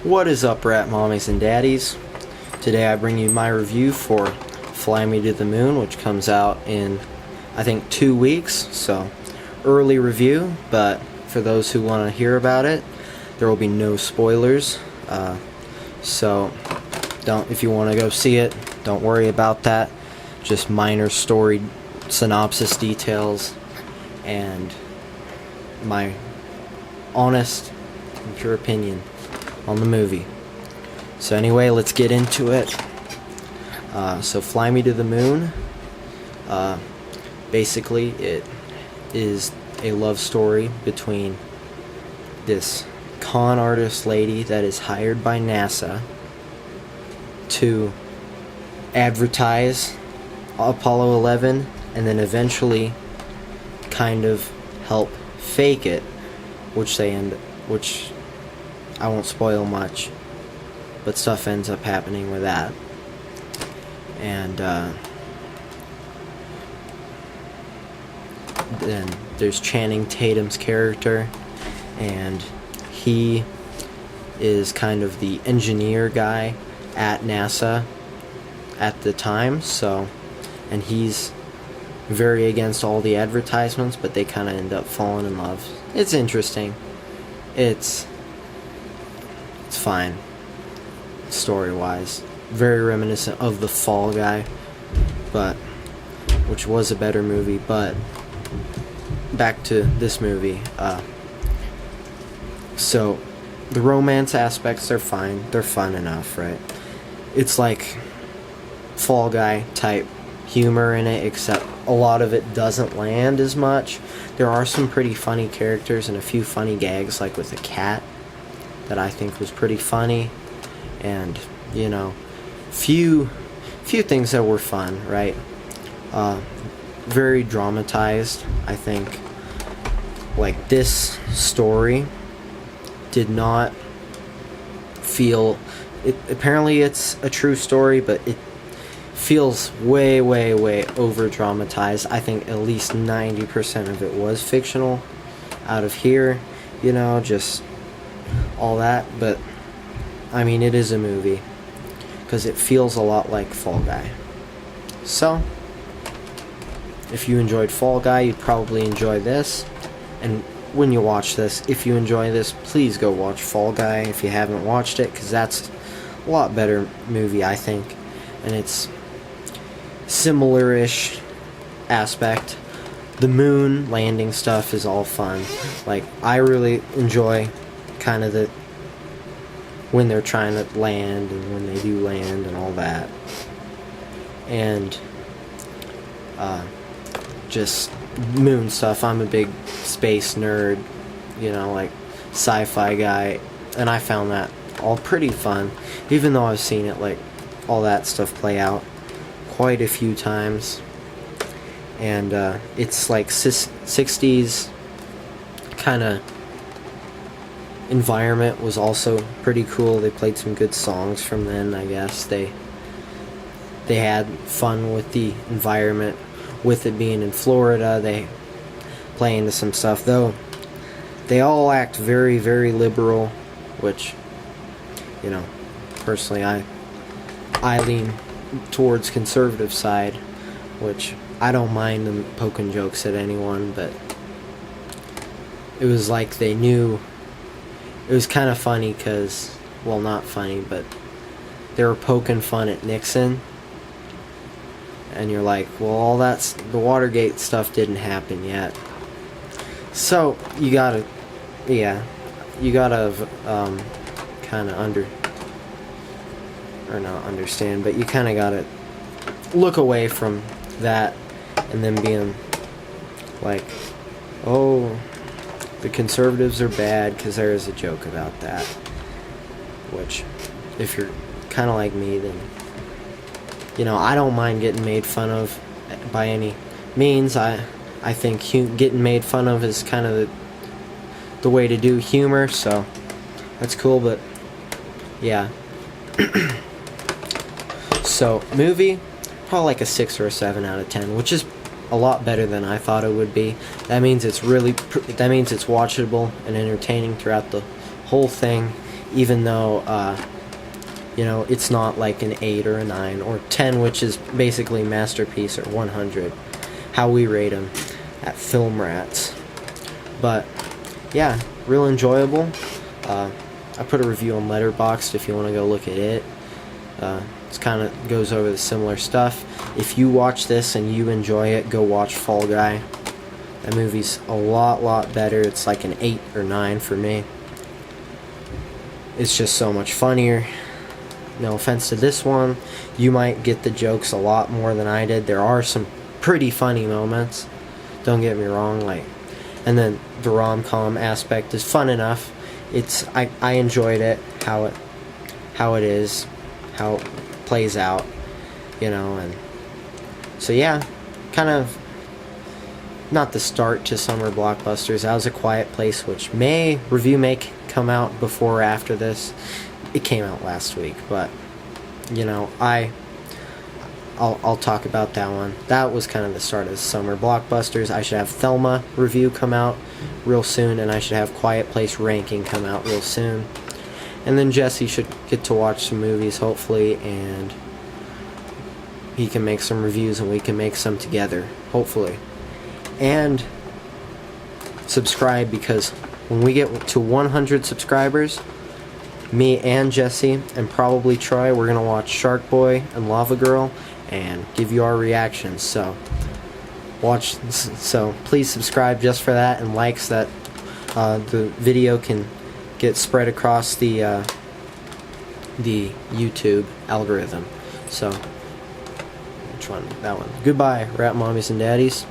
What is up, rat mommies and daddies? Today I bring you my review for Fly Me to the Moon, which comes out in, I think, 2 weeks, so early review, but for those who want to hear about it, there will be no spoilers, so if you want to go see it, don't worry about that. Just minor story synopsis details and my honest and pure opinion on the movie. So anyway, let's get into it. So Fly Me to the Moon, basically it is a love story between this con artist lady that is hired by NASA to advertise Apollo 11 and then eventually kind of help fake it, which I won't spoil much, but stuff ends up happening with that. And then there's Channing Tatum's character, and he is kind of the engineer guy at NASA at the time, and he's very against all the advertisements, but they kind of end up falling in love. It's interesting. It's fine, story-wise. Very reminiscent of The Fall Guy, which was a better movie. But back to this movie. So the romance aspects are fine. They're fun enough, right? It's like Fall Guy type humor in it, except a lot of it doesn't land as much. There are some pretty funny characters and a few funny gags, like with a cat, that I think was pretty funny, and few things that were fun, right? Very dramatized, I think. Like, this story did not feel apparently it's a true story, but it feels way over dramatized. I think at least 90% of it was fictional out of here, just all that. But I mean, it is a movie because it feels a lot like Fall Guy. So if you enjoyed Fall Guy, you'd probably enjoy this. And when you watch this, if you enjoy this, please go watch Fall Guy if you haven't watched it, because that's a lot better movie, I think. And it's similar-ish aspect. The moon landing stuff is all fun. Like, I really enjoy kind of when they're trying to land and when they do land and all that. And just moon stuff. I'm a big space nerd, like sci-fi guy, and I found that all pretty fun, even though I've seen it, like, all that stuff play out quite a few times. And it's like 60s kind of environment was also pretty cool. They played some good songs from then, I guess. They had fun with the environment, with it being in Florida. They play into some stuff, though they all act very liberal, which, personally I lean towards conservative side, which I don't mind them poking jokes at anyone, but it was like they knew. It was kind of funny because, well, not funny, but they were poking fun at Nixon, and you're like, well, the Watergate stuff didn't happen yet. So you gotta kind of not understand, but you kind of gotta look away from that and then being like, oh, the conservatives are bad, because there is a joke about that. Which, if you're kind of like me, then I don't mind getting made fun of by any means. I think getting made fun of is kind of the way to do humor, so that's cool. But yeah. So movie, probably like a 6 or a 7 out of 10, which is a lot better than I thought it would be. That means it's watchable and entertaining throughout the whole thing, even though you know, it's not like an 8 or a 9 or 10, which is basically masterpiece, or 100, how we rate them at Film-Ratz. But yeah, real enjoyable. I put a review on Letterboxd if you want to go look at it. It's kind of goes over the similar stuff. If you watch this and you enjoy it, go watch Fall Guy. That movie's a lot better. It's like an 8 or 9 for me. It's just so much funnier. No offense to this one, you might get the jokes a lot more than I did. There are some pretty funny moments, don't get me wrong, like, and then the rom-com aspect is fun enough. It's I enjoyed it, how it is, how it plays out, you know. And so yeah, kind of not the start to summer blockbusters. That was A Quiet Place, which review may come out before or after this. It came out last week, but you know, I'll talk about that one. That was kind of the start of the summer blockbusters. I should have Thelma review come out real soon, and I should have Quiet Place ranking come out real soon. And then Jesse should get to watch some movies, hopefully, and he can make some reviews and we can make some together, hopefully. And subscribe, because when we get to 100 subscribers, me and Jesse and probably Troy, we're gonna watch Shark Boy and Lava Girl and give you our reactions. So please subscribe just for that, and likes that the video can get spread across the YouTube algorithm. So which one? That one. Goodbye, rat mommies and daddies.